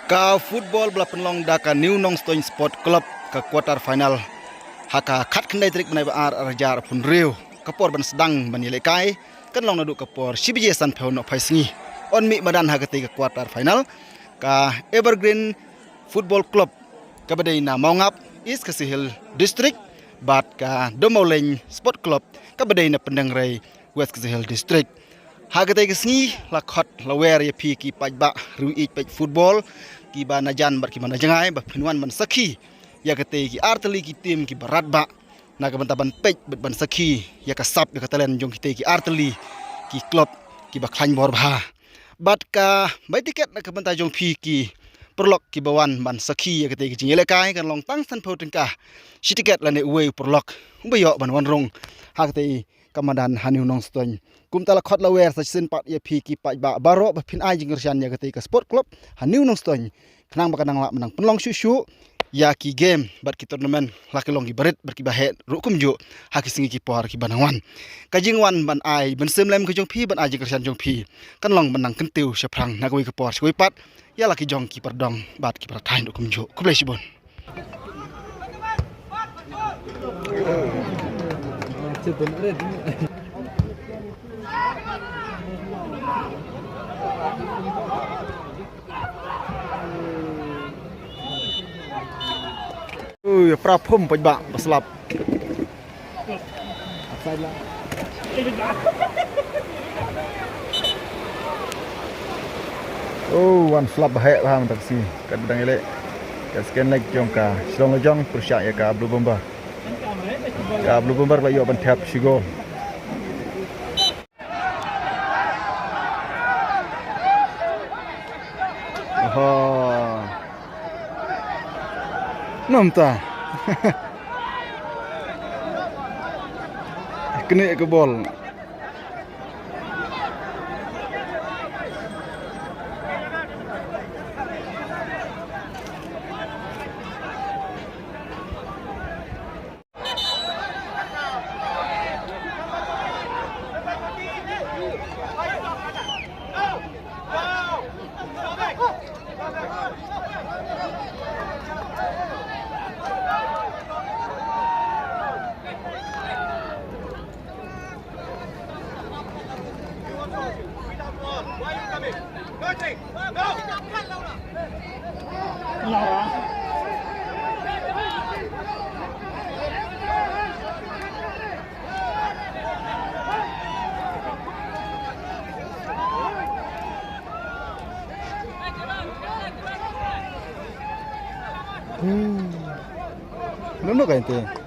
Ka football bela penlong da ka New Nong Stone Sport Club ke quarter final haka khat kendai trik menai bar rajar pun riu kapor ban sedang menilai kai kan long nadu kapor CBJ San Pheu no phaisngi on mi badan haka ke quarter final ka Evergreen Football Club ka badai na Maungap East Kasihil District bat ka Domoleng Sport Club ka badai na Pendang Rai West Kasihil District haka ke sngi la khat la wer ya pi ki pajba ruit paj football ki ba najan bar ki mana jangai ba pinwan man sakhi ya kate ki arteli ki tim ki barat ba na ka bantaban pej ban sakhi ya ka sap ya ka talen jong ki ki arteli ki club ki ba khlain bor bha bat ka bai tiket na ka banta jong pi ki perlok ki bawan ban sakhi ya kate ki jingele kai kan long tang San Pheu tengkah si tiket la ne uwe perlok umbayo ban wan rong ha kate kamadan New Nong Stone kum tala khot la wer sa sin pat ya pi ki pa ba baro ba phin ai jingirsian ya kate ka sport club New Nong Stone kenang bakanang la menang penlong susu ya ki game bat ki tournament la ki long ki barit ber ki ba he rukum ju ha ki singi ki por ki banangwan ka jingwan ban ai ban sem lem ki jong pi ban ai jingirsian jong pi kan long menang kentiu seprang na ki por sui pat ya la ki jong ki perdong bat ki pratain rukum ju ku blai sibon pra phum paj ba baslap one flap bahaya paham tak si kat bedang elek ka scan like jong ka strong jong persyak ya ka blue bomber ba yo ban tap sigo namta kena ke bol Nunduk kan itu